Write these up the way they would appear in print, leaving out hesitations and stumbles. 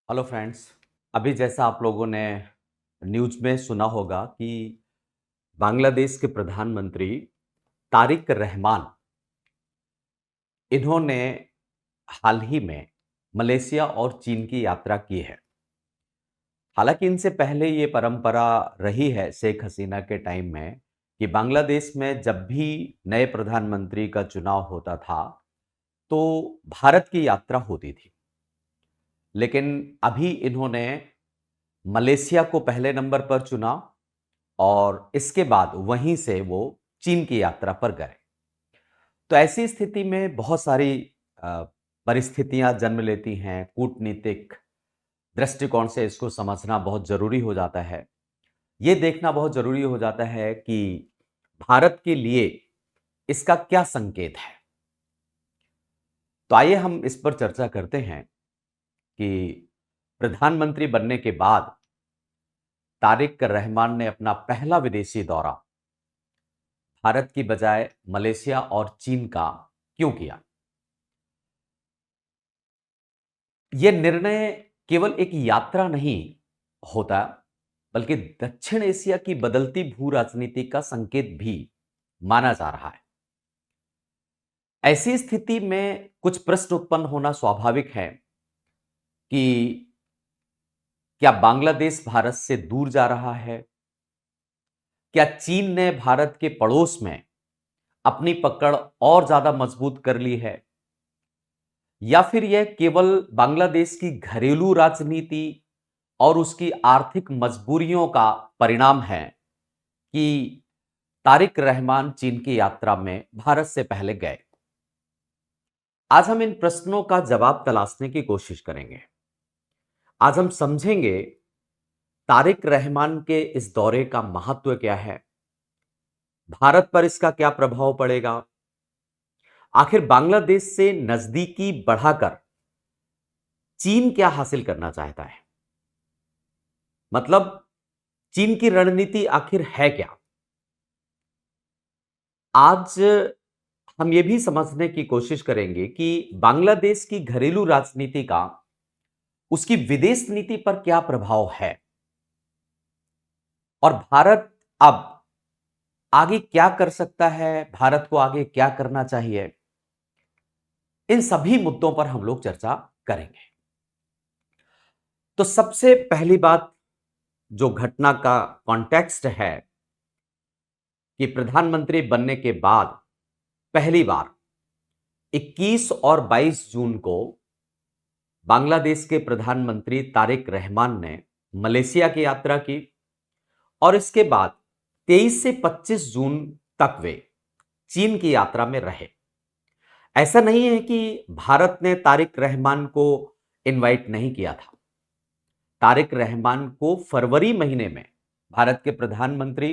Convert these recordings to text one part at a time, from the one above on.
Hello friends. अभी जैसा आप लोगों ने न्यूज़ में सुना होगा कि बांग्लादेश के प्रधानमंत्री तारिक रहमान इन्होंने हाल ही में मलेशिया और चीन की यात्रा की है। हालांकि इनसे पहले ये परंपरा रही है शेख हसीना के टाइम में कि बांग्लादेश में जब भी नए प्रधानमंत्री का चुनाव होता था तो भारत की यात्रा होती थी। लेकिन अभी इन्होंने मलेशिया को पहले नंबर पर चुना और इसके बाद वहीं से वो चीन की यात्रा पर गए। तो ऐसी स्थिति में बहुत सारी अ, परिस्थितियां जन्म लेती हैं। कूटनीतिक दृष्टिकोण से इसको समझना बहुत जरूरी हो जाता है। ये देखना बहुत जरूरी हो जाता है कि भारत के लिए इसका क्या संकेत है। तो आइए हम इस पर चर्चा करते हैं कि प्रधानमंत्री बनने के बाद तारिक रहमान ने अपना पहला विदेशी दौरा भारत की बजाय मलेशिया और चीन का क्यों किया। यह निर्णय केवल एक यात्रा नहीं होता, बल्कि दक्षिण एशिया की बदलती भू राजनीति का संकेत भी माना जा रहा है। ऐसी स्थिति में कुछ प्रश्न उत्पन्न होना स्वाभाविक है कि क्या बांग्लादेश भारत से दूर जा रहा है? क्या चीन ने भारत के पड़ोस में अपनी पकड़ और ज्यादा मजबूत कर ली है? या फिर यह केवल बांग्लादेश की घरेलू राजनीति और उसकी आर्थिक मजबूरियों का परिणाम है कि तारिक रहमान चीन की यात्रा में भारत से पहले गए। आज हम इन प्रश्नों का जवाब तलाशने की कोशिश करेंगे। आज हम समझेंगे तारिक रहमान के इस दौरे का महत्व क्या है, भारत पर इसका क्या प्रभाव पड़ेगा, आखिर बांग्लादेश से नजदीकी बढ़ाकर चीन क्या हासिल करना चाहता है। मतलब चीन की रणनीति आखिर है क्या। आज हम यह भी समझने की कोशिश करेंगे कि बांग्लादेश की घरेलू राजनीति का उसकी विदेश नीति पर क्या प्रभाव है और भारत अब आगे क्या कर सकता है, भारत को आगे क्या करना चाहिए। इन सभी मुद्दों पर हम लोग चर्चा करेंगे। तो सबसे पहली बात जो घटना का कॉन्टेक्स्ट है कि प्रधानमंत्री बनने के बाद पहली बार 21 और 22 जून को बांग्लादेश के प्रधानमंत्री तारिक रहमान ने मलेशिया की यात्रा की और इसके बाद 23 से 25 जून तक वे चीन की यात्रा में रहे। ऐसा नहीं है कि भारत ने तारिक रहमान को इनवाइट नहीं किया था। तारिक रहमान को फरवरी महीने में भारत के प्रधानमंत्री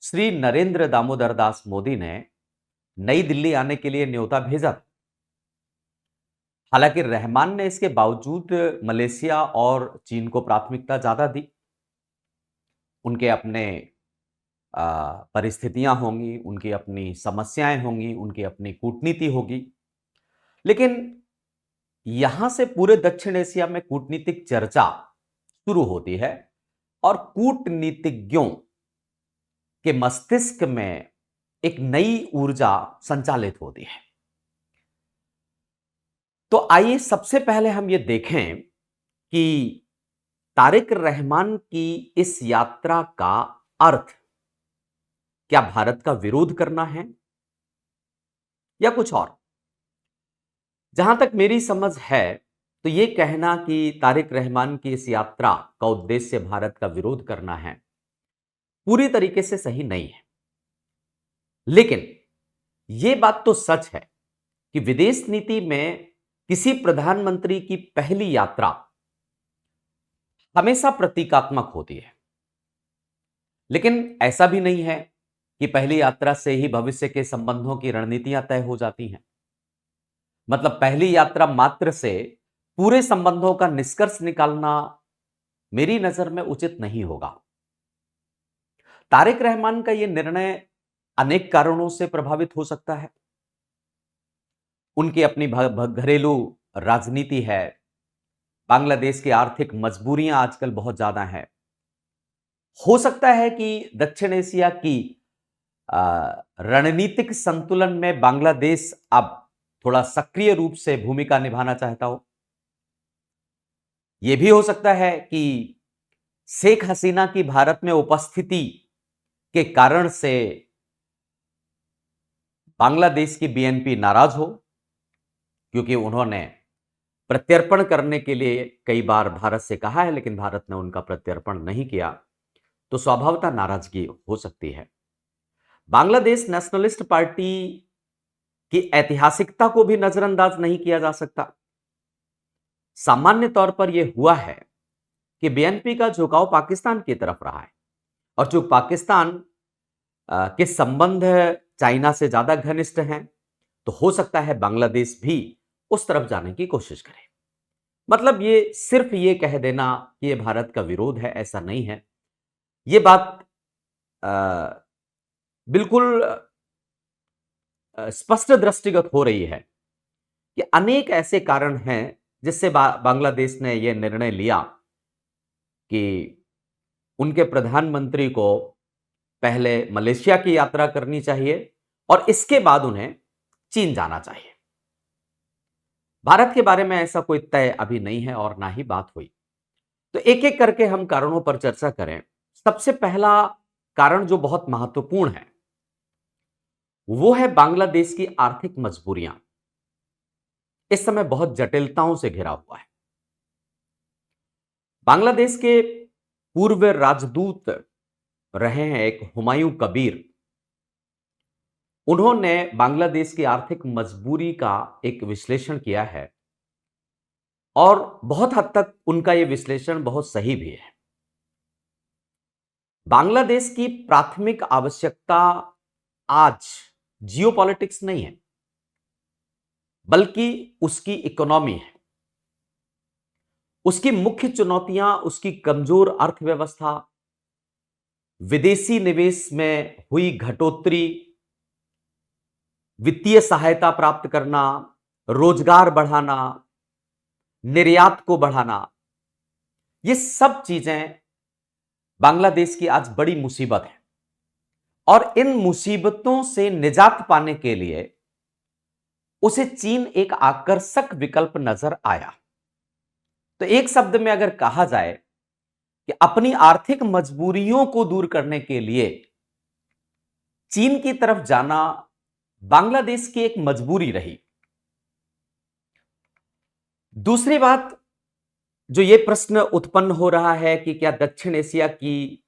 श्री नरेंद्र दामोदर दास मोदी ने नई दिल्ली आने के लिए न्योता भेजा था। हालांकि रहमान ने इसके बावजूद मलेशिया और चीन को प्राथमिकता ज्यादा दी। उनके अपने परिस्थितियां होंगी, उनकी अपनी समस्याएं होंगी, उनकी अपनी कूटनीति होगी। लेकिन यहां से पूरे दक्षिण एशिया में कूटनीतिक चर्चा शुरू होती है और कूटनीतिज्ञों के मस्तिष्क में एक नई ऊर्जा संचालित होती है। तो आइए सबसे पहले हम ये देखें कि तारिक रहमान की इस यात्रा का अर्थ क्या भारत का विरोध करना है या कुछ और। जहां तक मेरी समझ है तो यह कहना कि तारिक रहमान की इस यात्रा का उद्देश्य भारत का विरोध करना है पूरी तरीके से सही नहीं है। लेकिन यह बात तो सच है कि विदेश नीति में किसी प्रधानमंत्री की पहली यात्रा हमेशा प्रतीकात्मक होती है। लेकिन ऐसा भी नहीं है कि पहली यात्रा से ही भविष्य के संबंधों की रणनीतियां तय हो जाती हैं। मतलब पहली यात्रा मात्र से पूरे संबंधों का निष्कर्ष निकालना मेरी नजर में उचित नहीं होगा। तारिक रहमान का यह निर्णय अनेक कारणों से प्रभावित हो सकता है। उनकी अपनी घरेलू राजनीति है, बांग्लादेश की आर्थिक मजबूरियां आजकल बहुत ज्यादा हैं। हो सकता है कि दक्षिण एशिया की रणनीतिक संतुलन में बांग्लादेश अब थोड़ा सक्रिय रूप से भूमिका निभाना चाहता हो। यह भी हो सकता है कि शेख हसीना की भारत में उपस्थिति के कारण से बांग्लादेश की बीएनपी नाराज हो, क्योंकि उन्होंने प्रत्यर्पण करने के लिए कई बार भारत से कहा है, लेकिन भारत ने उनका प्रत्यर्पण नहीं किया, तो स्वभावतः नाराजगी हो सकती है। बांग्लादेश नेशनलिस्ट पार्टी की ऐतिहासिकता को भी नजरअंदाज नहीं किया जा सकता। सामान्य तौर पर यह हुआ है कि बीएनपी का झुकाव पाकिस्तान की तरफ रहा है, और जो पाकिस्तान के संबंध चाइना से ज्यादा घनिष्ठ हैं, तो हो सकता है बांग्लादेश भी उस तरफ जाने की कोशिश करे। मतलब ये सिर्फ ये कह देना कि ये भारत का विरोध है, ऐसा नहीं है। ये बात बिल्कुल स्पष्ट दृष्टिगत हो रही है कि अनेक ऐसे कारण हैं जिससे बांग्लादेश ने यह निर्णय लिया कि उनके प्रधानमंत्री को पहले मलेशिया की यात्रा करनी चाहिए और इसके बाद उन्हें चीन जाना चाहिए। भारत के बारे में ऐसा कोई तय अभी नहीं है और ना ही बात हुई। तो एक एक करके हम कारणों पर चर्चा करें। सबसे पहला कारण जो बहुत महत्वपूर्ण है वो है बांग्लादेश की आर्थिक मजबूरियां। इस समय बहुत जटिलताओं से घिरा हुआ है। बांग्लादेश के पूर्व राजदूत रहे हैं एक हुमायूं कबीर। उन्होंने बांग्लादेश की आर्थिक मजबूरी का एक विश्लेषण किया है और बहुत हद तक उनका यह विश्लेषण बहुत सही भी है। बांग्लादेश की प्राथमिक आवश्यकता आज जियोपॉलिटिक्स नहीं है, बल्कि उसकी इकोनॉमी है। उसकी मुख्य चुनौतियां उसकी कमजोर अर्थव्यवस्था, विदेशी निवेश में हुई घटोत्तरी, वित्तीय सहायता प्राप्त करना, रोजगार बढ़ाना, निर्यात को बढ़ाना, ये सब चीजें बांग्लादेश की आज बड़ी मुसीबत है। और इन मुसीबतों से निजात पाने के लिए उसे चीन एक आकर्षक विकल्प नजर आया। तो एक शब्द में अगर कहा जाए कि अपनी आर्थिक मजबूरियों को दूर करने के लिए चीन की तरफ जाना बांग्लादेश की एक मजबूरी रही। दूसरी बात जो यह प्रश्न उत्पन्न हो रहा है कि क्या दक्षिण एशिया की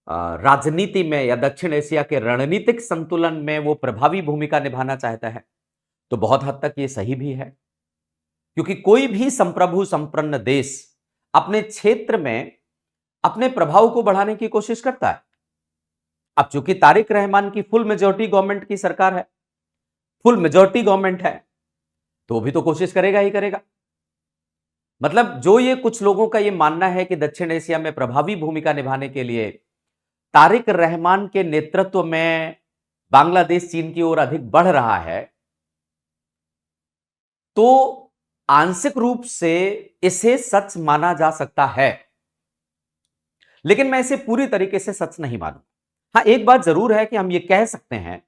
राजनीति में या दक्षिण एशिया के रणनीतिक संतुलन में वो प्रभावी भूमिका निभाना चाहता है, तो बहुत हद तक ये सही भी है, क्योंकि कोई भी संप्रभु संपन्न देश अपने क्षेत्र में अपने प्रभाव को बढ़ाने की कोशिश करता है। अब चूंकि तारिक रहमान की फुल मेजॉरिटी गवर्नमेंट की सरकार है, फुल मेजॉरिटी गवर्नमेंट है, तो भी तो कोशिश करेगा ही करेगा। मतलब जो ये कुछ लोगों का ये मानना है कि दक्षिण एशिया में प्रभावी भूमिका निभाने के लिए तारिक रहमान के नेतृत्व में बांग्लादेश चीन की ओर अधिक बढ़ रहा है, तो आंशिक रूप से इसे सच माना जा सकता है, लेकिन मैं इसे पूरी तरीके से सच नहीं मानूं। हां, एक बात जरूर है कि हम ये कह सकते हैं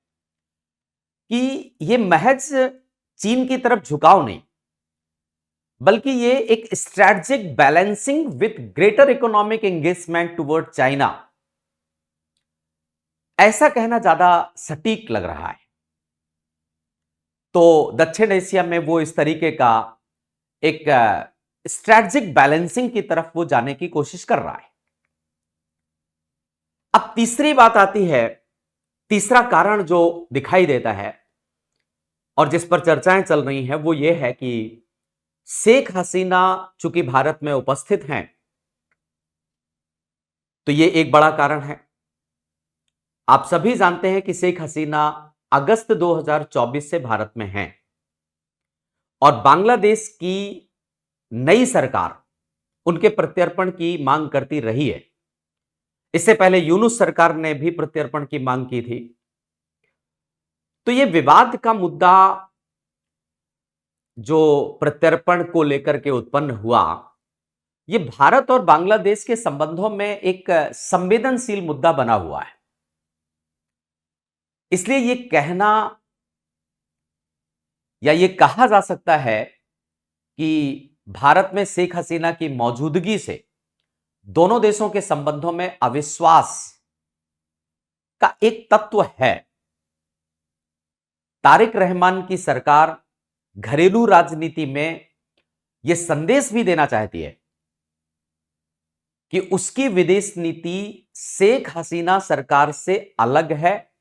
कि ये महज चीन की तरफ झुकाव नहीं, बल्कि ये एक strategic balancing with greater economic engagement toward China, ऐसा कहना ज्यादा सटीक लग रहा है। तो दक्षिण एशिया में वो इस तरीके का एक स्ट्रेटेजिक बैलेंसिंग की तरफ वो जाने की कोशिश कर रहा है। अब तीसरी बात आती है, तीसरा कारण जो दिखाई देता है और जिस पर चर्चाएं चल रही हैं वो ये है कि शेख हसीना चूंकि भारत में उपस्थित हैं, तो ये एक बड़ा कारण है। आप सभी जानते हैं कि शेख हसीना अगस्त 2024 से भारत में हैं और बांग्लादेश की नई सरकार उनके प्रत्यर्पण की मांग करती रही है। इससे पहले यूनुस सरकार ने भी प्रत्यर्पण की मांग की थी। तो यह विवाद का मुद्दा जो प्रत्यर्पण को लेकर के उत्पन्न हुआ, ये भारत और बांग्लादेश के संबंधों में एक संवेदनशील मुद्दा बना हुआ है। इसलिए ये कहना या ये कहा जा सकता है कि भारत में शेख हसीना की मौजूदगी से दोनों देशों के संबंधों में अविश्वास का एक तत्व है। तारिक रहमान की सरकार घरेलू राजनीति में यह संदेश भी देना चाहती है कि उसकी विदेश नीति शेख हसीना सरकार से अलग है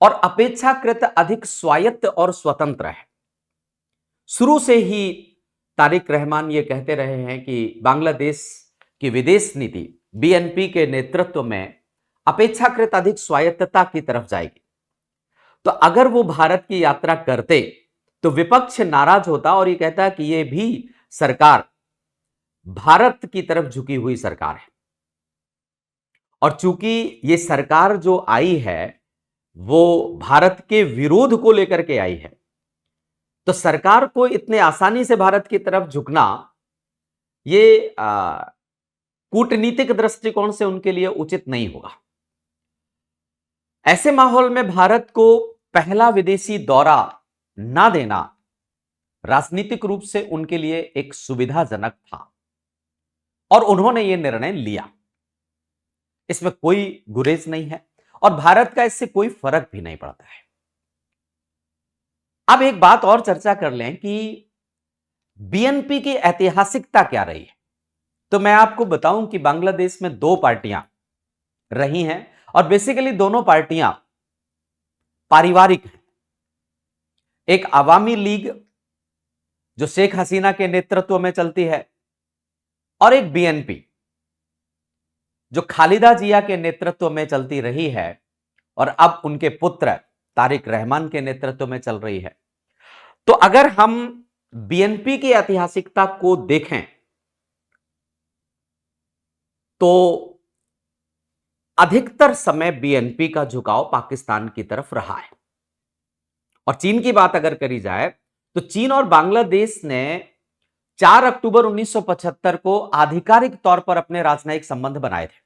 और अपेक्षाकृत अधिक स्वायत्त और स्वतंत्र है। शुरू से ही तारिक रहमान ये कहते रहे हैं कि बांग्लादेश की विदेश नीति बीएनपी के नेतृत्व में अपेक्षाकृत अधिक स्वायत्तता की तरफ जाएगी। तो अगर वो भारत की यात्रा करते तो विपक्ष नाराज होता और ये कहता कि ये भी सरकार भारत की तरफ झुकी हुई सरकार है, और चूंकि ये सरकार जो आई है वो भारत के विरोध को लेकर के आई है, तो सरकार को इतने आसानी से भारत की तरफ झुकना ये कूटनीतिक दृष्टिकोण से उनके लिए उचित नहीं होगा। ऐसे माहौल में भारत को पहला विदेशी दौरा ना देना राजनीतिक रूप से उनके लिए एक सुविधाजनक था और उन्होंने यह निर्णय लिया। इसमें कोई गुरेज नहीं है और भारत का इससे कोई फर्क भी नहीं पड़ता है। अब एक बात और चर्चा कर लें कि बीएनपी की ऐतिहासिकता क्या रही है। तो मैं आपको बताऊं कि बांग्लादेश में दो पार्टियां रही हैं और बेसिकली दोनों पार्टियां पारिवारिक हैं। एक अवामी लीग जो शेख हसीना के नेतृत्व में चलती है और एक बीएनपी जो खालिदा जिया के नेतृत्व में चलती रही है और अब उनके पुत्र तारिक रहमान के नेतृत्व में चल रही है। तो अगर हम बीएनपी की ऐतिहासिकता को देखें तो अधिकतर समय बीएनपी का झुकाव पाकिस्तान की तरफ रहा है। और चीन की बात अगर करी जाए तो चीन और बांग्लादेश ने 4 अक्टूबर 1975 को आधिकारिक तौर पर अपने राजनयिक संबंध बनाए थे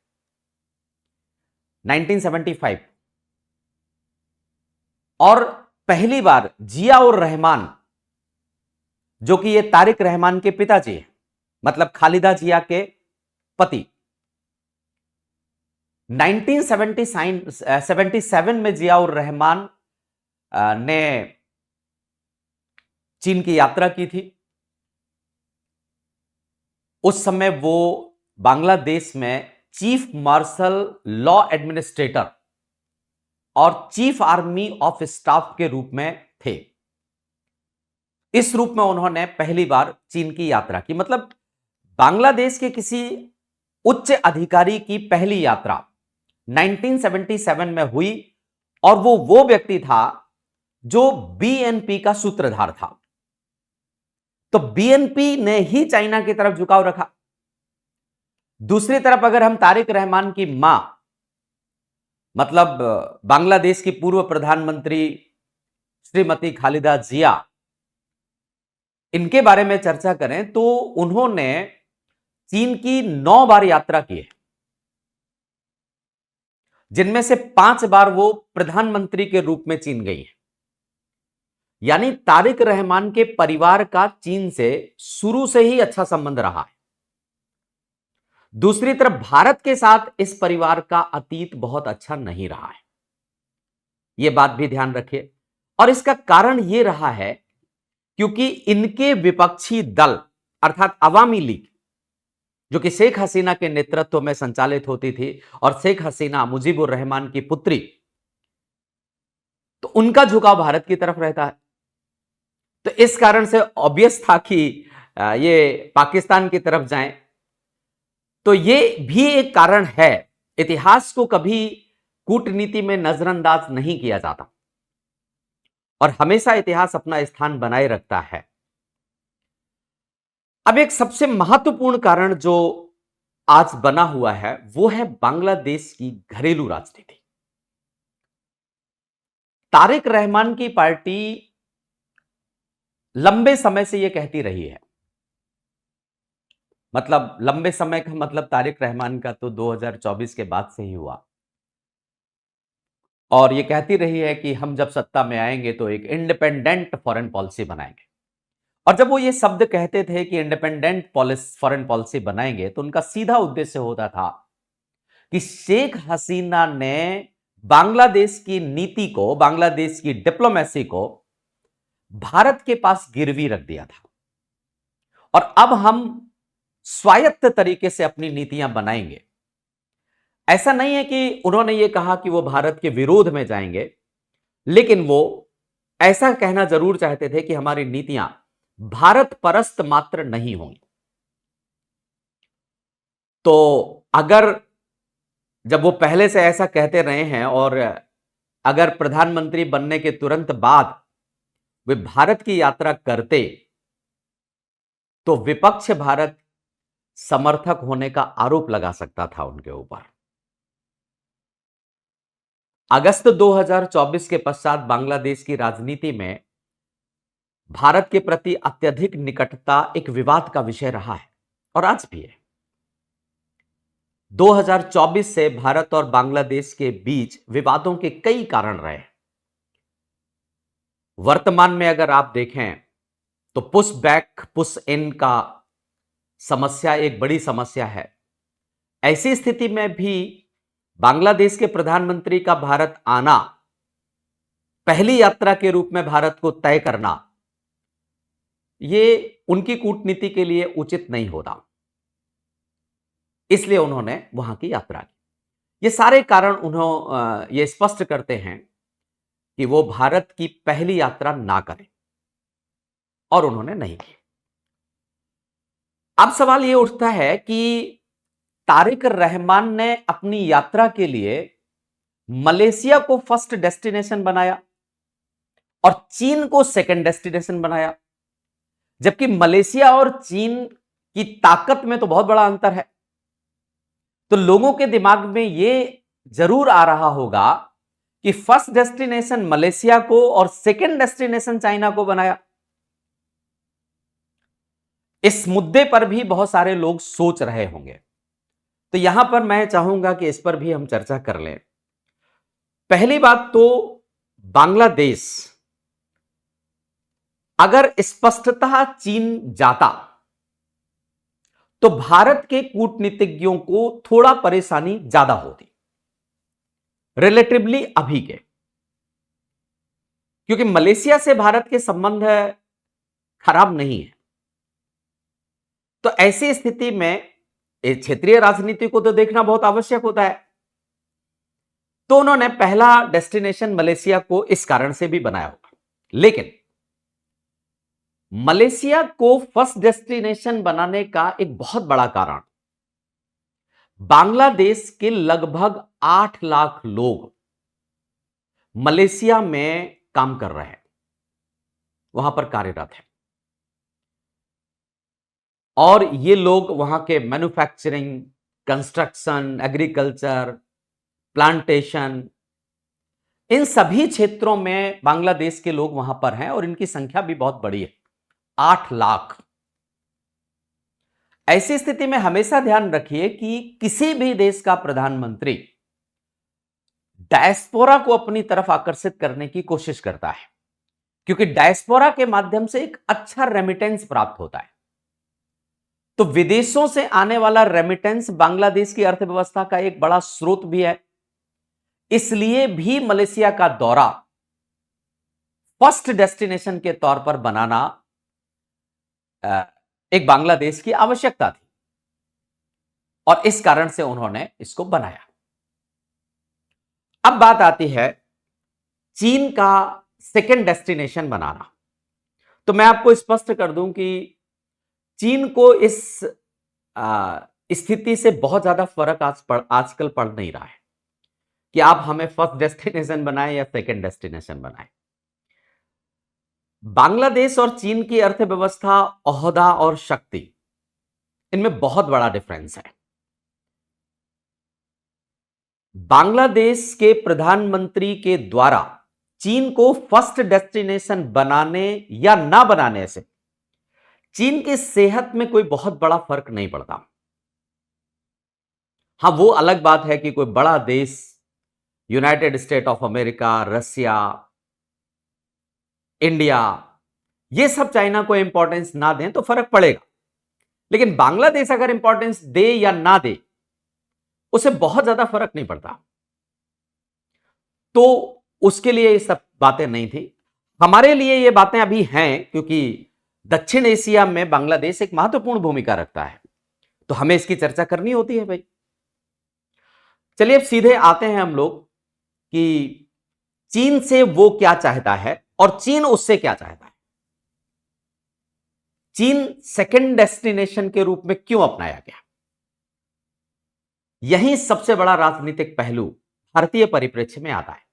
1975। और पहली बार जिया उर रहमान जो कि ये तारिक रहमान के पिताजी हैं, मतलब खालिदा जिया के पति, 1977 में जिया उर रहमान ने चीन की यात्रा की थी। उस समय वो बांग्लादेश में चीफ मार्शल लॉ एडमिनिस्ट्रेटर और चीफ आर्मी ऑफ स्टाफ के रूप में थे। इस रूप में उन्होंने पहली बार चीन की यात्रा की। मतलब बांग्लादेश के किसी उच्च अधिकारी की पहली यात्रा 1977 में हुई और वो व्यक्ति था जो बीएनपी का सूत्रधार था। तो बीएनपी ने ही चाइना की तरफ झुकाव रखा। दूसरी तरफ अगर हम तारिक रहमान की मां, मतलब बांग्लादेश की पूर्व प्रधानमंत्री श्रीमती खालिदा जिया, इनके बारे में चर्चा करें तो उन्होंने चीन की 9 बार यात्रा की है, जिनमें से 5 बार वो प्रधानमंत्री के रूप में चीन गई है। यानी तारिक रहमान के परिवार का चीन से शुरू से ही अच्छा संबंध रहा है। दूसरी तरफ भारत के साथ इस परिवार का अतीत बहुत अच्छा नहीं रहा है, यह बात भी ध्यान रखिए। और इसका कारण यह रहा है क्योंकि इनके विपक्षी दल अर्थात अवामी लीग जो कि शेख हसीना के नेतृत्व में संचालित होती थी और शेख हसीना मुजीबुर रहमान की पुत्री, तो उनका झुकाव भारत की तरफ रहता है। तो इस कारण से ऑब्वियस था कि ये पाकिस्तान की तरफ जाएं। तो ये भी एक कारण है। इतिहास को कभी कूटनीति में नजरअंदाज नहीं किया जाता और हमेशा इतिहास अपना स्थान बनाए रखता है। अब एक सबसे महत्वपूर्ण कारण जो आज बना हुआ है वो है बांग्लादेश की घरेलू राजनीति। तारिक रहमान की पार्टी लंबे समय से ये कहती रही है। मतलब लंबे समय का मतलब तारिक रहमान का तो 2024 के बाद से ही हुआ। और ये कहती रही है कि हम जब सत्ता में आएंगे तो एक इंडिपेंडेंट फॉरेन पॉलिसी बनाएंगे। और जब वो ये शब्द कहते थे कि इंडिपेंडेंट फॉरेन पॉलिसी बनाएंगे, तो उनका सीधा उद्देश्य होता था कि शेख हसीना ने बांग्लादेश की नीति को, बांग्लादेश की डिप्लोमेसी को भारत के पास गिरवी रख दिया था और अब हम स्वायत्त तरीके से अपनी नीतियां बनाएंगे। ऐसा नहीं है कि उन्होंने ये कहा कि वो भारत के विरोध में जाएंगे, लेकिन वो ऐसा कहना जरूर चाहते थे कि हमारी नीतियां भारत परस्त मात्र नहीं होंगी। तो अगर जब वो पहले से ऐसा कहते रहे हैं और अगर प्रधानमंत्री बनने के तुरंत बाद वे भारत की यात्रा करते, तो विपक्ष भारत समर्थक होने का आरोप लगा सकता था उनके ऊपर। अगस्त 2024 के पश्चात बांग्लादेश की राजनीति में भारत के प्रति अत्यधिक निकटता एक विवाद का विषय रहा है और आज भी है। 2024 से भारत और बांग्लादेश के बीच विवादों के कई कारण रहे हैं। वर्तमान में अगर आप देखें तो पुश बैक पुश इन का समस्या एक बड़ी समस्या है। ऐसी स्थिति में भी बांग्लादेश के प्रधानमंत्री का भारत आना, पहली यात्रा के रूप में भारत को तय करना, ये उनकी कूटनीति के लिए उचित नहीं होता, इसलिए उन्होंने वहां की यात्रा की। ये सारे कारण ये स्पष्ट करते हैं कि वो भारत की पहली यात्रा ना करें, और उन्होंने नहीं की। अब सवाल ये उठता है कि तारिक रहमान ने अपनी यात्रा के लिए मलेशिया को फर्स्ट डेस्टिनेशन बनाया और चीन को सेकंड डेस्टिनेशन बनाया, जबकि मलेशिया और चीन की ताकत में तो बहुत बड़ा अंतर है। तो लोगों के दिमाग में यह जरूर आ रहा होगा कि फर्स्ट डेस्टिनेशन मलेशिया को और सेकंड डेस्टिनेशन चाइना को बनाया। इस मुद्दे पर भी बहुत सारे लोग सोच रहे होंगे, तो यहां पर मैं चाहूंगा कि इस पर भी हम चर्चा कर लें। पहली बात तो बांग्लादेश अगर स्पष्टतः चीन जाता तो भारत के कूटनीतिज्ञों को थोड़ा परेशानी ज्यादा होती रिलेटिवली अभी के, क्योंकि मलेशिया से भारत के संबंध खराब नहीं है। तो ऐसी स्थिति में क्षेत्रीय राजनीति को तो देखना बहुत आवश्यक होता है। तो उन्होंने पहला डेस्टिनेशन मलेशिया को इस कारण से भी बनाया होगा, लेकिन मलेशिया को फर्स्ट डेस्टिनेशन बनाने का एक बहुत बड़ा कारण बांग्लादेश के लगभग 8 लाख लोग मलेशिया में काम कर रहे हैं, वहां पर कार्यरत हैं, और ये लोग वहां के मैन्युफैक्चरिंग, कंस्ट्रक्शन, एग्रीकल्चर, प्लांटेशन, इन सभी क्षेत्रों में बांग्लादेश के लोग वहां पर हैं और इनकी संख्या भी बहुत बड़ी है, 8 लाख। ऐसी स्थिति में हमेशा ध्यान रखिए कि किसी भी देश का प्रधानमंत्री डायस्पोरा को अपनी तरफ आकर्षित करने की कोशिश करता है, क्योंकि डायस्पोरा के माध्यम से एक अच्छा रेमिटेंस प्राप्त होता है। तो विदेशों से आने वाला रेमिटेंस बांग्लादेश की अर्थव्यवस्था का एक बड़ा स्रोत भी है। इसलिए भी मलेशिया का दौरा फर्स्ट डेस्टिनेशन के तौर पर बनाना एक बांग्लादेश की आवश्यकता थी, और इस कारण से उन्होंने इसको बनाया। अब बात आती है चीन का सेकंड डेस्टिनेशन बनाना। तो मैं आपको स्पष्ट कर दूं कि चीन को इस स्थिति से बहुत ज्यादा फर्क आजकल पड़ नहीं रहा है कि आप हमें फर्स्ट डेस्टिनेशन बनाएं या सेकंड डेस्टिनेशन बनाएं। बांग्लादेश और चीन की अर्थव्यवस्था, ओहदा और शक्ति, इनमें बहुत बड़ा डिफरेंस है। बांग्लादेश के प्रधानमंत्री के द्वारा चीन को फर्स्ट डेस्टिनेशन बनाने या ना बनाने से चीन की सेहत में कोई बहुत बड़ा फर्क नहीं पड़ता। हां, वो अलग बात है कि कोई बड़ा देश United State of America, Russia, India, ये सब चाइना को इंपॉर्टेंस ना दें तो फर्क पड़ेगा। लेकिन बांग्लादेश अगर इंपॉर्टेंस दे या ना दे, उसे बहुत ज्यादा फर्क नहीं पड़ता। तो उसके लिए ये सब बातें नहीं थी। हमारे लिए ये बातें अभी हैं क्योंकि दक्षिण एशिया में बांग्लादेश एक महत्वपूर्ण भूमिका रखता है, तो हमें इसकी चर्चा करनी होती है भाई। चलिए अब सीधे आते हैं हम लोग कि चीन से वो क्या चाहता है और चीन उससे क्या चाहता है। चीन सेकंड डेस्टिनेशन के रूप में क्यों अपनाया गया, यही सबसे बड़ा राजनीतिक पहलू भारतीय परिप्रेक्ष्य में आता है।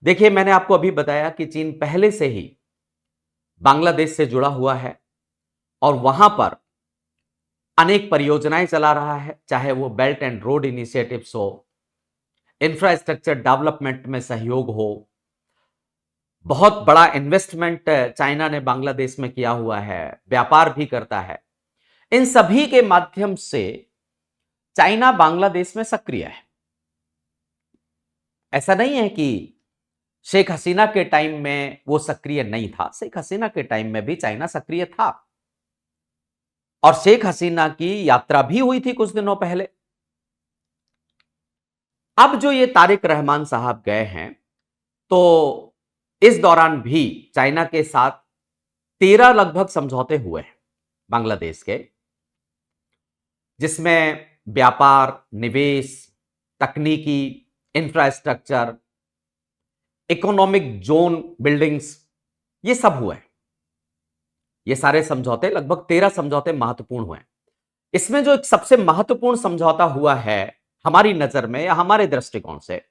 देखिए, मैंने आपको अभी बताया कि चीन पहले से ही बांग्लादेश से जुड़ा हुआ है और वहां पर अनेक परियोजनाएं चला रहा है, चाहे वो बेल्ट एंड रोड इनिशिएटिव्स हो, इंफ्रास्ट्रक्चर डेवलपमेंट में सहयोग हो, बहुत बड़ा इन्वेस्टमेंट चाइना ने बांग्लादेश में किया हुआ है, व्यापार भी करता है। इन सभी के माध्यम से चाइना बांग्लादेश में सक्रिय है। ऐसा नहीं है कि शेख हसीना के टाइम में वो सक्रिय नहीं था। शेख हसीना के टाइम में भी चाइना सक्रिय था और शेख हसीना की यात्रा भी हुई थी कुछ दिनों पहले। अब जो ये तारिक रहमान साहब गए हैं, तो इस दौरान भी चाइना के साथ 13 लगभग समझौते हुए हैं बांग्लादेश के, जिसमें व्यापार, निवेश, तकनीकी, इंफ्रास्ट्रक्चर, इकोनॉमिक जोन बिल्डिंग्स, ये सब हुए। ये सारे समझौते, लगभग 13 समझौते महत्वपूर्ण हुए। इसमें जो एक सबसे महत्वपूर्ण समझौता हुआ है हमारी नजर में या हमारे दृष्टिकोण से,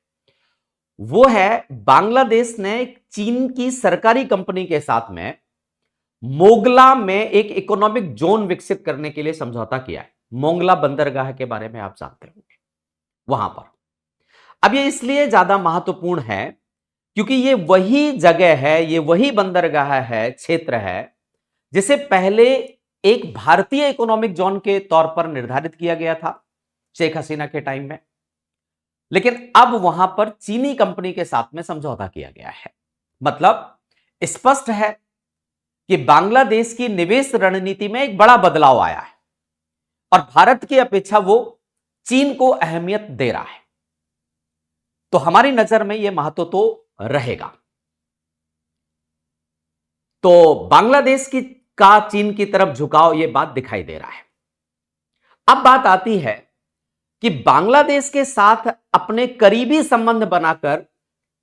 वो है बांग्लादेश ने चीन की सरकारी कंपनी के साथ में मोगला में एक इकोनॉमिक जोन विकसित करने के लिए समझौता किया है। मोंगला बंदरगाह के बारे में आप जानते होंगे वहां पर। अब ये इसलिए ज्यादा महत्वपूर्ण है क्योंकि ये वही जगह है, ये वही बंदरगाह है, क्षेत्र है, जिसे पहले एक भारतीय इकोनॉमिक जोन के तौर पर निर्धारित किया गया था शेख हसीना के टाइम में, लेकिन अब वहां पर चीनी कंपनी के साथ में समझौता किया गया है। मतलब स्पष्ट है कि बांग्लादेश की निवेश रणनीति में एक बड़ा बदलाव आया है और भारत की अपेक्षा वो चीन को अहमियत दे रहा है। तो हमारी नजर में यह महत्व तो रहेगा। तो बांग्लादेश की का चीन की तरफ झुकाव, यह बात दिखाई दे रहा है। अब बात आती है कि बांग्लादेश के साथ अपने करीबी संबंध बनाकर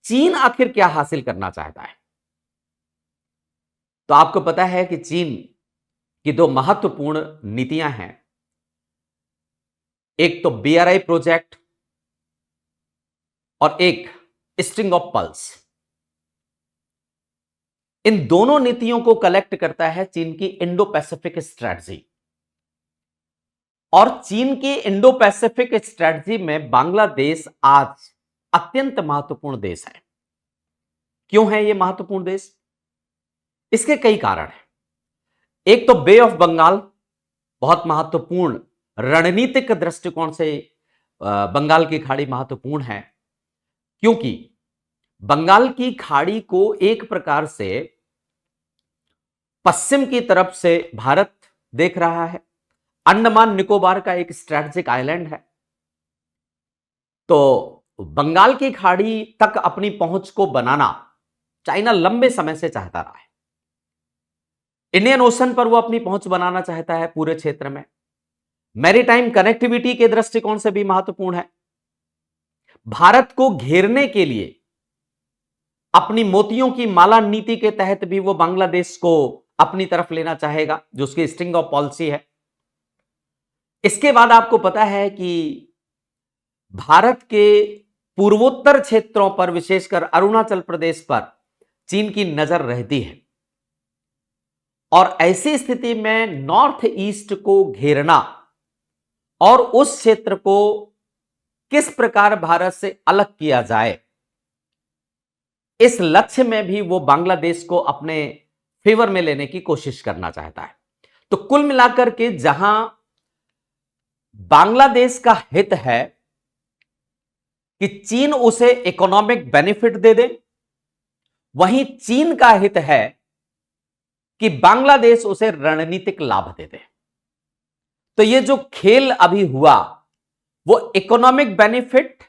चीन आखिर क्या हासिल करना चाहता है। तो आपको पता है कि चीन की दो महत्वपूर्ण नीतियां हैं, एक तो बीआरआई प्रोजेक्ट और एक स्ट्रिंग ऑफ पल्स। इन दोनों नीतियों को कलेक्ट करता है चीन की इंडो पैसिफिक स्ट्रेटजी। और चीन की इंडो पैसिफिक स्ट्रेटजी में बांग्लादेश आज अत्यंत महत्वपूर्ण देश है। क्यों है यह महत्वपूर्ण देश? इसके कई कारण हैं। एक तो बे ऑफ बंगाल बहुत महत्वपूर्ण, रणनीतिक दृष्टिकोण से बंगाल की खाड़ी महत्वपूर्ण है, क्योंकि बंगाल की खाड़ी को एक प्रकार से पश्चिम की तरफ से भारत देख रहा है। अंडमान निकोबार का एक स्ट्रेटेजिक आइलैंड है, तो बंगाल की खाड़ी तक अपनी पहुंच को बनाना चाइना लंबे समय से चाहता रहा है। इंडियन ओशन पर वो अपनी पहुंच बनाना चाहता है पूरे क्षेत्र में। मैरीटाइम कनेक्टिविटी के दृष्टिकोण से भी महत्वपूर्ण है। भारत को घेरने के लिए अपनी मोतियों की माला नीति के तहत भी वो बांग्लादेश को अपनी तरफ लेना चाहेगा, जो उसकी स्ट्रिंग ऑफ पॉलिसी है। इसके बाद आपको पता है कि भारत के पूर्वोत्तर क्षेत्रों पर, विशेषकर अरुणाचल प्रदेश पर चीन की नजर रहती है और ऐसी स्थिति में नॉर्थ ईस्ट को घेरना और उस क्षेत्र को किस प्रकार भारत से अलग किया जाए, इस लक्ष्य में भी वो बांग्लादेश को अपने फेवर में लेने की कोशिश करना चाहता है। तो कुल मिलाकर के जहां बांग्लादेश का हित है कि चीन उसे इकोनॉमिक बेनिफिट दे दे, वहीं चीन का हित है कि बांग्लादेश उसे रणनीतिक लाभ दे दे। तो ये जो खेल अभी हुआ वो economic benefit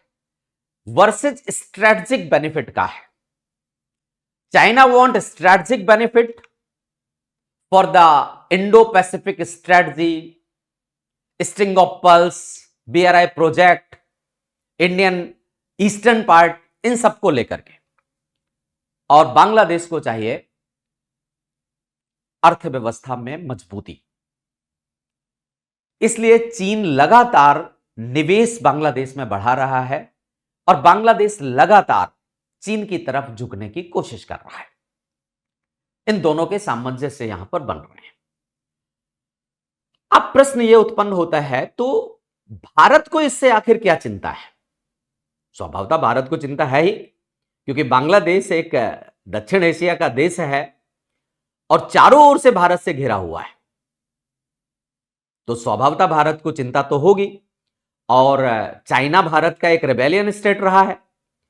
versus strategic benefit का है। China want strategic benefit for the Indo Pacific strategy, string of pearls, BRI project, Indian eastern part, इन सबको लेकर के। और बांग्लादेश को चाहिए अर्थव्यवस्था में मजबूती। इसलिए चीन लगातार निवेश बांग्लादेश में बढ़ा रहा है और बांग्लादेश लगातार चीन की तरफ झुकने की कोशिश कर रहा है। इन दोनों के सामंजस्य यहां पर बन रहे हैं। अब प्रश्न यह उत्पन्न होता है, तो भारत को इससे आखिर क्या चिंता है? स्वभावतः भारत को चिंता है ही, क्योंकि बांग्लादेश एक दक्षिण एशिया का देश है और चारों ओर से भारत से घिरा हुआ है। तो स्वभावतः भारत को चिंता तो होगी। और चाइना भारत का एक रेबेलियन स्टेट रहा है,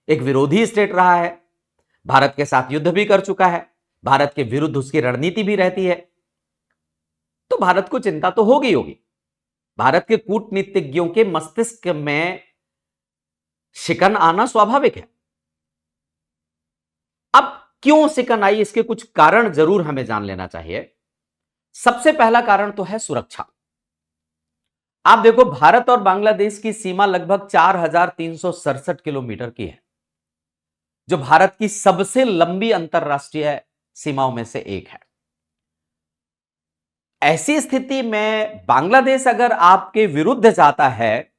एक विरोधी स्टेट रहा है, भारत के साथ युद्ध भी कर चुका है, भारत के विरुद्ध उसकी रणनीति भी रहती है। तो भारत को चिंता तो होगी होगी। भारत के कूटनीतिज्ञों के मस्तिष्क में शिकन आना स्वाभाविक है। अब क्यों शिकन आई, इसके कुछ कारण जरूर हमें जान लेना चाहिए। सबसे पहला कारण तो है सुरक्षा। आप देखो, भारत और बांग्लादेश की सीमा लगभग 4,367 किलोमीटर की है, जो भारत की सबसे लंबी अंतरराष्ट्रीय सीमाओं में से एक है। ऐसी स्थिति में बांग्लादेश अगर आपके विरुद्ध जाता है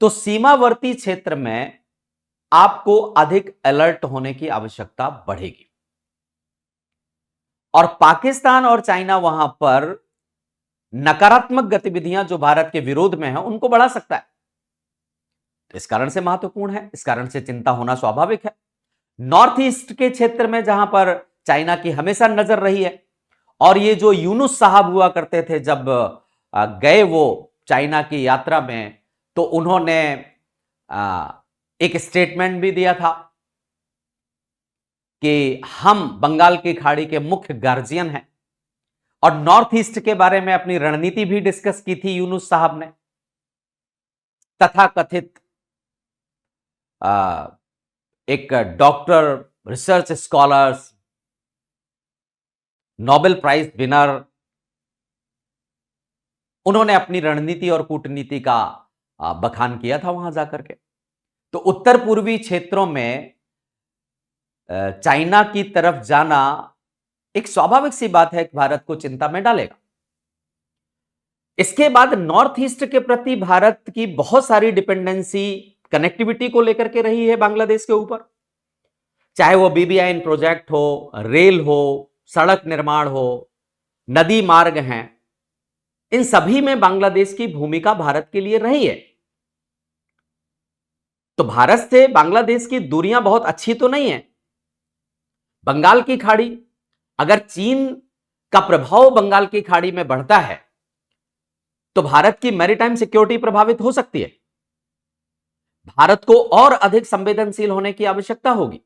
तो सीमावर्ती क्षेत्र में आपको अधिक अलर्ट होने की आवश्यकता बढ़ेगी। और पाकिस्तान और चाइना वहां पर नकारात्मक गतिविधियां जो भारत के विरोध में है उनको बढ़ा सकता है। तो इस कारण से महत्वपूर्ण है, इस कारण से चिंता होना स्वाभाविक है। नॉर्थ ईस्ट के क्षेत्र में जहां पर चाइना की हमेशा नजर रही है, और ये जो यूनुस साहब हुआ करते थे जब गए वो चाइना की यात्रा में, तो उन्होंने एक स्टेटमेंट भी दिया था कि हम बंगाल की खाड़ी के मुख्य गार्जियन हैं, और नॉर्थ ईस्ट के बारे में अपनी रणनीति भी डिस्कस की थी यूनुस साहब ने। तथाकथित एक doctor, research scholars, Nobel prize winner, उन्होंने अपनी रणनीति और कूटनीति का बखान किया था वहां जाकर के। तो उत्तर पूर्वी क्षेत्रों में चाइना की तरफ जाना एक स्वाभाविक सी बात है कि भारत को चिंता में डालेगा। इसके बाद नॉर्थ ईस्ट के प्रति भारत की बहुत सारी डिपेंडेंसी कनेक्टिविटी को लेकर के रही है बांग्लादेश के ऊपर, चाहे वो BBI प्रोजेक्ट हो, रेल हो, सड़क निर्माण हो, नदी मार्ग हैं, इन सभी में बांग्लादेश की भूमिका भारत के लिए रही है। तो भारत से बांग्लादेश की दूरियां बहुत अच्छी तो नहीं है। बंगाल की खाड़ी, अगर चीन का प्रभाव बंगाल की खाड़ी में बढ़ता है तो भारत की मैरीटाइम सिक्योरिटी प्रभावित हो सकती है। भारत को और अधिक संवेदनशील होने की आवश्यकता होगी।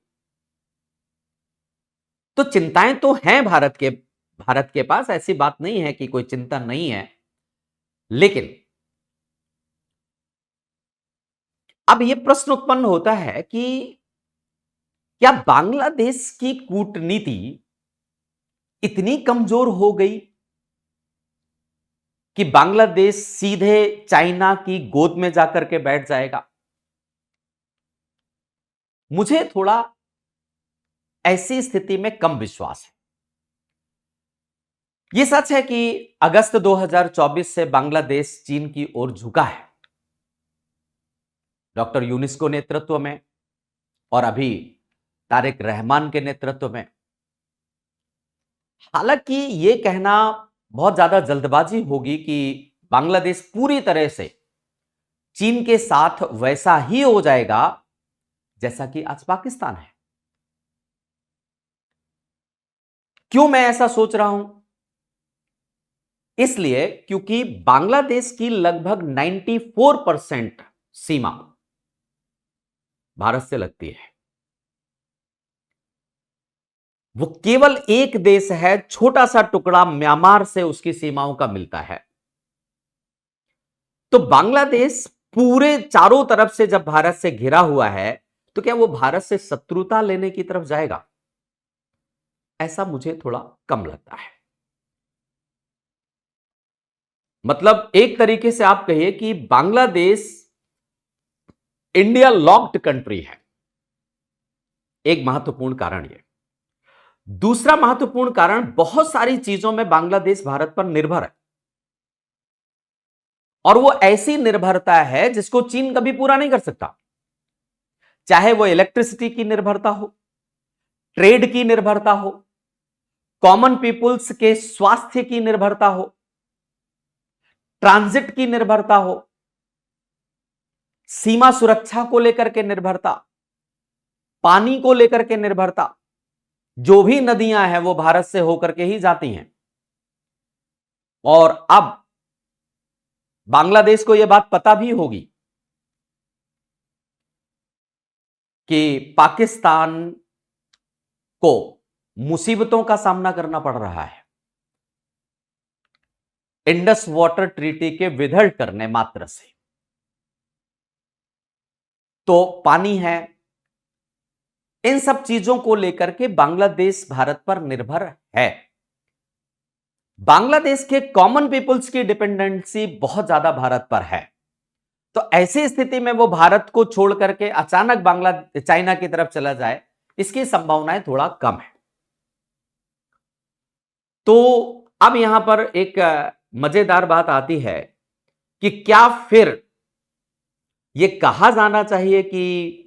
तो चिंताएं तो हैं भारत के पास, ऐसी बात नहीं है कि कोई चिंता नहीं है। लेकिन अब यह प्रश्न उत्पन्न होता है कि क्या बांग्लादेश की कूटनीति इतनी कमजोर हो गई कि बांग्लादेश सीधे चाइना की गोद में जाकर के बैठ जाएगा? मुझे थोड़ा ऐसी स्थिति में कम विश्वास है। यह सच है कि अगस्त 2024 से बांग्लादेश चीन की ओर झुका है, डॉक्टर यूनुस के नेतृत्व में और अभी तारिक रहमान के नेतृत्व में। हालांकि यह कहना बहुत ज्यादा जल्दबाजी होगी कि बांग्लादेश पूरी तरह से चीन के साथ वैसा ही हो जाएगा जैसा कि आज पाकिस्तान है। क्यों मैं ऐसा सोच रहा हूं? इसलिए क्योंकि बांग्लादेश की लगभग 94% सीमा भारत से लगती है। वो केवल एक देश है, छोटा सा टुकड़ा म्यांमार से उसकी सीमाओं का मिलता है। तो बांग्लादेश पूरे चारों तरफ से जब भारत से घिरा हुआ है, तो क्या वो भारत से शत्रुता लेने की तरफ जाएगा? ऐसा मुझे थोड़ा कम लगता है। मतलब एक तरीके से आप कहिए कि बांग्लादेश इंडिया लॉक्ड कंट्री है। एक महत्वपूर्ण कारण यह। दूसरा महत्वपूर्ण कारण, बहुत सारी चीजों में बांग्लादेश भारत पर निर्भर है, और वो ऐसी निर्भरता है जिसको चीन कभी पूरा नहीं कर सकता। चाहे वो इलेक्ट्रिसिटी की निर्भरता हो, ट्रेड की निर्भरता हो, कॉमन पीपुल्स के स्वास्थ्य की निर्भरता हो, ट्रांजिट की निर्भरता हो, सीमा सुरक्षा को लेकर के निर्भरता, पानी को लेकर के निर्भरता। जो भी नदियां हैं वो भारत से होकर के ही जाती हैं। और अब बांग्लादेश को यह बात पता भी होगी कि पाकिस्तान को मुसीबतों का सामना करना पड़ रहा है इंडस वाटर ट्रीटी के विधल करने मात्र से। तो पानी है, इन सब चीजों को लेकर के बांग्लादेश भारत पर निर्भर है। बांग्लादेश के कॉमन पीपुल्स की डिपेंडेंसी बहुत ज्यादा भारत पर है। तो ऐसी स्थिति में वो भारत को छोड़ करके अचानक चाइना की तरफ चला जाए, इसकी संभावनाएं थोड़ा कम है। तो अब यहां पर एक मजेदार बात आती है कि क्या फिर यह कहा जाना चाहिए कि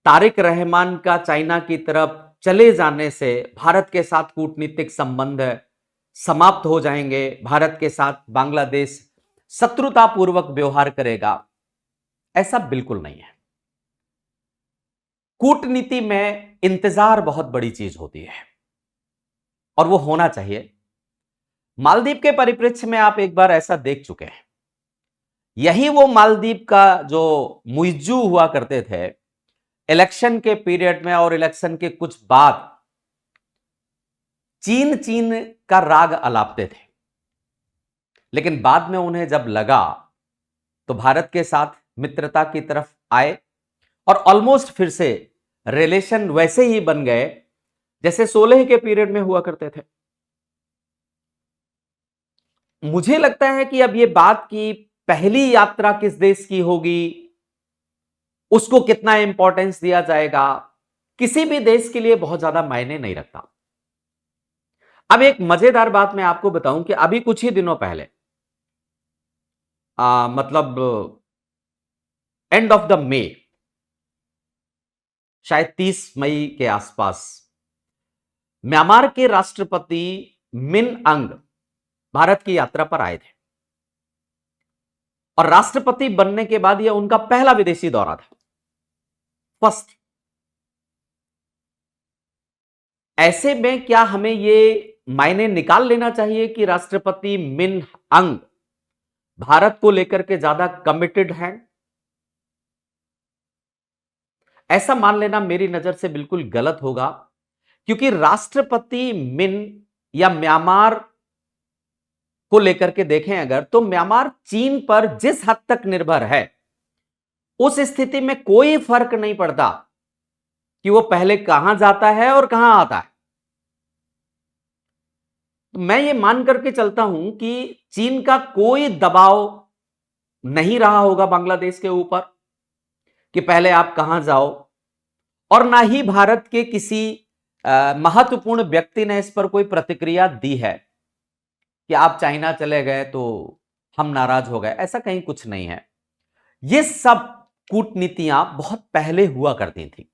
तारिक रहमान का चाइना की तरफ चले जाने से भारत के साथ कूटनीतिक संबंध समाप्त हो जाएंगे, भारत के साथ बांग्लादेश शत्रुतापूर्वक व्यवहार करेगा? ऐसा बिल्कुल नहीं है। कूटनीति में इंतजार बहुत बड़ी चीज होती है और वो होना चाहिए। मालदीव के परिप्रेक्ष्य में आप एक बार ऐसा देख चुके हैं। यही वो मालदीव का जो मुइज्जू हुआ करते थे इलेक्शन के पीरियड में, और इलेक्शन के कुछ बाद चीन चीन का राग अलापते थे, लेकिन बाद में उन्हें जब लगा तो भारत के साथ मित्रता की तरफ आए और ऑलमोस्ट फिर से रिलेशन वैसे ही बन गए जैसे 16 के पीरियड में हुआ करते थे। मुझे लगता है कि अब ये बात की पहली यात्रा किस देश की होगी, उसको कितना इंपॉर्टेंस दिया जाएगा, किसी भी देश के लिए बहुत ज्यादा मायने नहीं रखता। अब एक मजेदार बात मैं आपको बताऊं कि अभी कुछ ही दिनों पहले मतलब एंड ऑफ द मे, शायद 30 मई के आसपास, म्यांमार के राष्ट्रपति मिन अंग भारत की यात्रा पर आए थे, और राष्ट्रपति बनने के बाद यह उनका पहला विदेशी दौरा था, फर्स्ट। ऐसे में क्या हमें यह मायने निकाल लेना चाहिए कि राष्ट्रपति मिन अंग भारत को लेकर के ज्यादा कमिटेड हैं? ऐसा मान लेना मेरी नजर से बिल्कुल गलत होगा, क्योंकि राष्ट्रपति मिन या म्यांमार को लेकर के देखें अगर, तो म्यांमार चीन पर जिस हद तक निर्भर है, उस स्थिति में कोई फर्क नहीं पड़ता कि वो पहले कहां जाता है और कहां आता है। तो मैं ये मान करके चलता हूं कि चीन का कोई दबाव नहीं रहा होगा बांग्लादेश के ऊपर कि पहले आप कहां जाओ, और ना ही भारत के किसी महत्वपूर्ण व्यक्ति ने इस पर कोई प्रतिक्रिया दी है कि आप चाइना चले गए तो हम नाराज हो गए। ऐसा कहीं कुछ नहीं है। ये सब कूटनीतियां बहुत पहले हुआ करती थी,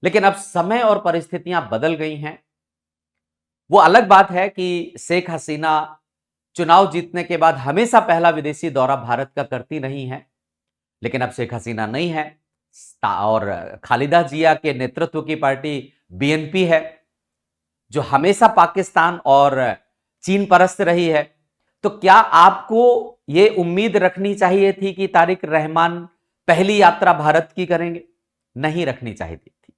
लेकिन अब समय और परिस्थितियां बदल गई हैं। वो अलग बात है कि शेख हसीना चुनाव जीतने के बाद हमेशा पहला विदेशी दौरा भारत का करती नहीं है, लेकिन अब शेख हसीना नहीं है और खालिदा जिया के नेतृत्व की पार्टी बीएनपी है, जो हमेशा पाकिस्तान और चीन परस्त रही है। तो क्या आपको यह उम्मीद रखनी चाहिए थी कि तारिक रहमान पहली यात्रा भारत की करेंगे? नहीं रखनी चाहिए थी,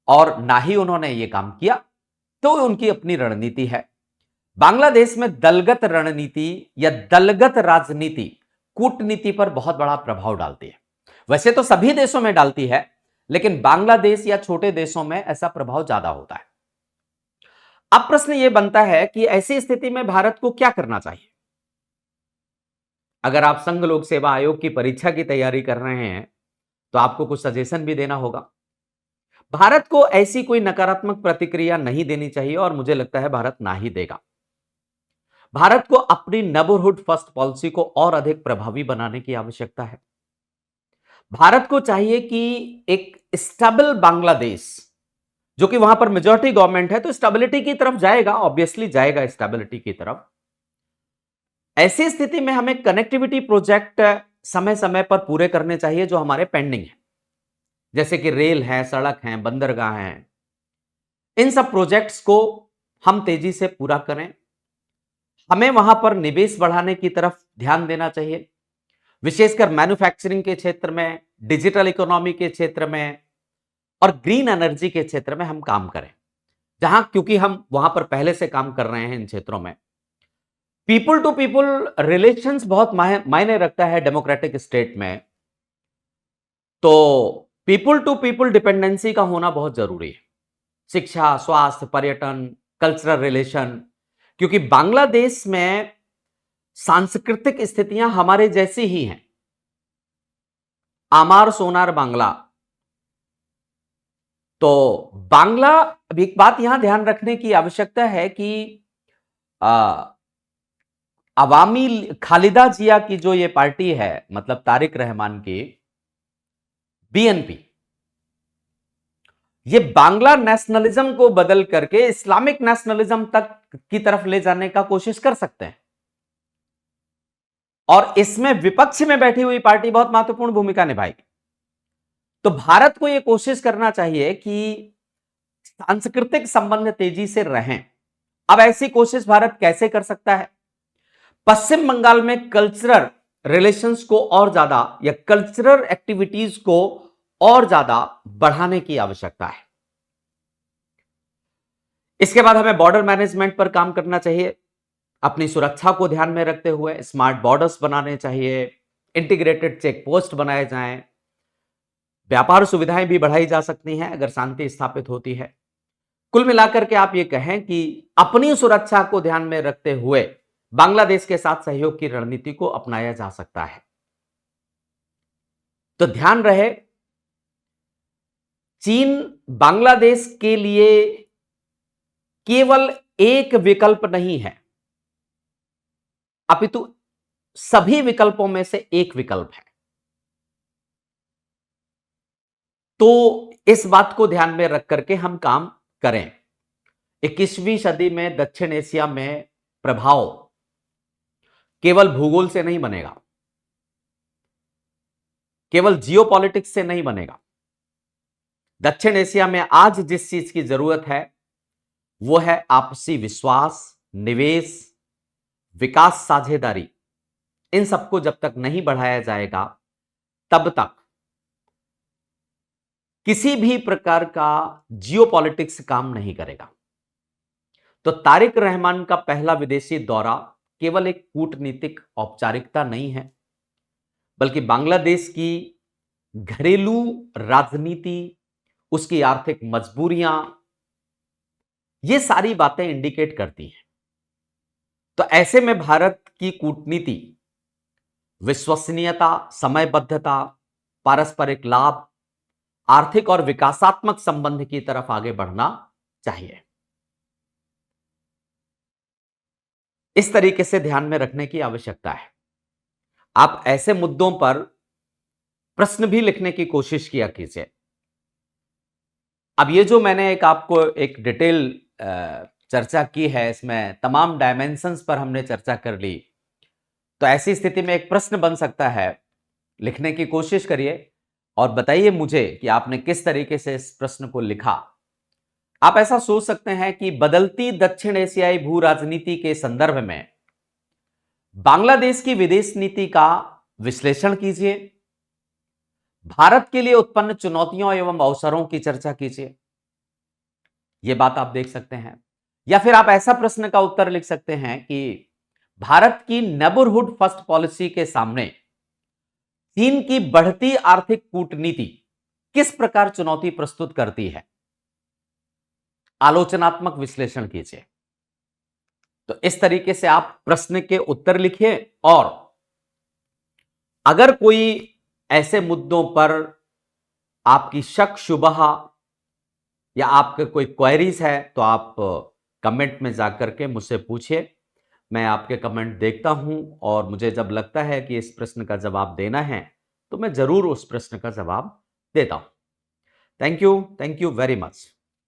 और ना ही उन्होंने यह काम किया। तो उनकी अपनी रणनीति है। बांग्लादेश में दलगत रणनीति या दलगत राजनीति कूटनीति पर बहुत बड़ा प्रभाव डालती है। वैसे तो सभी देशों में डालती है, लेकिन बांग्लादेश या छोटे देशों में ऐसा प्रभाव ज्यादा होता है। अब प्रश्न यह बनता है कि ऐसी स्थिति में भारत को क्या करना चाहिए? अगर आप संघ लोक सेवा आयोग की परीक्षा की तैयारी कर रहे हैं तो आपको कुछ सजेशन भी देना होगा। भारत को ऐसी कोई नकारात्मक प्रतिक्रिया नहीं देनी चाहिए, और मुझे लगता है भारत ना ही देगा। भारत को अपनी नेबरहुड फर्स्ट पॉलिसी को और अधिक प्रभावी बनाने की आवश्यकता है। भारत को चाहिए कि एक स्टेबल बांग्लादेश, जो कि वहां पर मेजॉरिटी गवर्नमेंट है, तो स्टेबिलिटी की तरफ जाएगा, ऑब्वियसली जाएगा स्टेबिलिटी की तरफ। ऐसी स्थिति में हमें कनेक्टिविटी प्रोजेक्ट समय समय पर पूरे करने चाहिए जो हमारे पेंडिंग है, जैसे कि रेल है, सड़क है, बंदरगाह हैं। इन सब प्रोजेक्ट्स को हम तेजी से पूरा करें। हमें वहां पर निवेश बढ़ाने की तरफ ध्यान देना चाहिए, विशेषकर मैन्युफैक्चरिंग के क्षेत्र में, डिजिटल इकोनॉमी के क्षेत्र में और ग्रीन एनर्जी के क्षेत्र में हम काम करें, जहां क्योंकि हम वहां पर पहले से काम कर रहे हैं इन क्षेत्रों में। पीपल टू पीपल रिलेशंस बहुत मायने रखता है डेमोक्रेटिक स्टेट में, तो पीपल टू पीपल डिपेंडेंसी का होना बहुत जरूरी है। शिक्षा, स्वास्थ्य, पर्यटन, कल्चरल रिलेशन, क्योंकि बांग्लादेश में सांस्कृतिक स्थितियां हमारे जैसी ही हैं। आमार सोनार बांग्ला, तो बांग्ला, एक बात यहां ध्यान रखने की आवश्यकता है कि अवामी खालिदा जिया की जो ये पार्टी है, मतलब तारिक रहमान की बीएनपी, ये बांग्ला नेशनलिज्म को बदल करके इस्लामिक नेशनलिज्म तक की तरफ ले जाने का कोशिश कर सकते हैं, और इसमें विपक्ष में बैठी हुई पार्टी बहुत महत्वपूर्ण भूमिका निभाएगी। तो भारत को यह कोशिश करना चाहिए कि सांस्कृतिक संबंध तेजी से रहें। अब ऐसी कोशिश भारत कैसे कर सकता है? पश्चिम बंगाल में कल्चरल रिलेशंस को और ज्यादा, या कल्चरल एक्टिविटीज को और ज्यादा बढ़ाने की आवश्यकता है। इसके बाद हमें बॉर्डर मैनेजमेंट पर काम करना चाहिए, अपनी सुरक्षा को ध्यान में रखते हुए स्मार्ट बॉर्डर्स बनाने चाहिए, इंटीग्रेटेड चेक पोस्ट बनाए जाएं, व्यापार सुविधाएं भी बढ़ाई जा सकती हैं अगर शांति स्थापित होती है। कुल मिलाकर के आप ये कहें कि अपनी सुरक्षा को ध्यान में रखते हुए बांग्लादेश के साथ सहयोग की रणनीति को अपनाया जा सकता है। तो ध्यान रहे, चीन बांग्लादेश के लिए केवल एक विकल्प नहीं है, अपितु सभी विकल्पों में से एक विकल्प है। तो इस बात को ध्यान में रख करके हम काम करें। 21वीं सदी में दक्षिण एशिया में प्रभाव केवल भूगोल से नहीं बनेगा, केवल जियोपॉलिटिक्स से नहीं बनेगा। दक्षिण एशिया में आज जिस चीज की जरूरत है वो है आपसी विश्वास, निवेश, विकास, साझेदारी। इन सबको जब तक नहीं बढ़ाया जाएगा तब तक किसी भी प्रकार का जियोपॉलिटिक्स काम नहीं करेगा। तो तारिक रहमान का पहला विदेशी दौरा केवल एक कूटनीतिक औपचारिकता नहीं है, बल्कि बांग्लादेश की घरेलू राजनीति, उसकी आर्थिक मजबूरियां, ये सारी बातें इंडिकेट करती हैं। तो ऐसे में भारत की कूटनीति विश्वसनीयता, समयबद्धता, पारस्परिक लाभ, आर्थिक और विकासात्मक संबंध की तरफ आगे बढ़ना चाहिए। इस तरीके से ध्यान में रखने की आवश्यकता है। आप ऐसे मुद्दों पर प्रश्न भी लिखने की कोशिश किया कीजिए। अब ये जो मैंने आपको एक डिटेल चर्चा की है, इसमें तमाम डायमेंशंस पर हमने चर्चा कर ली। तो ऐसी स्थिति में एक प्रश्न बन सकता है, लिखने की कोशिश करिए और बताइए मुझे कि आपने किस तरीके से इस प्रश्न को लिखा। आप ऐसा सोच सकते हैं कि बदलती दक्षिण एशियाई भू राजनीति के संदर्भ में बांग्लादेश की विदेश नीति का विश्लेषण कीजिए, भारत के लिए उत्पन्न चुनौतियों एवं अवसरों की चर्चा कीजिए। यह बात आप देख सकते हैं। या फिर आप ऐसा प्रश्न का उत्तर लिख सकते हैं कि भारत की नेबरहुड फर्स्ट पॉलिसी के सामने चीन की बढ़ती आर्थिक कूटनीति किस प्रकार चुनौती प्रस्तुत करती है। आलोचनात्मक विश्लेषण कीजिए। तो इस तरीके से आप प्रश्न के उत्तर लिखिए, और अगर कोई ऐसे मुद्दों पर आपकी शक शुबह या आपके कोई क्वेरीज है तो आप कमेंट में जाकर के मुझसे पूछिए। मैं आपके कमेंट देखता हूं, और मुझे जब लगता है कि इस प्रश्न का जवाब देना है तो मैं जरूर उस प्रश्न का जवाब देता हूं। Thank you very much.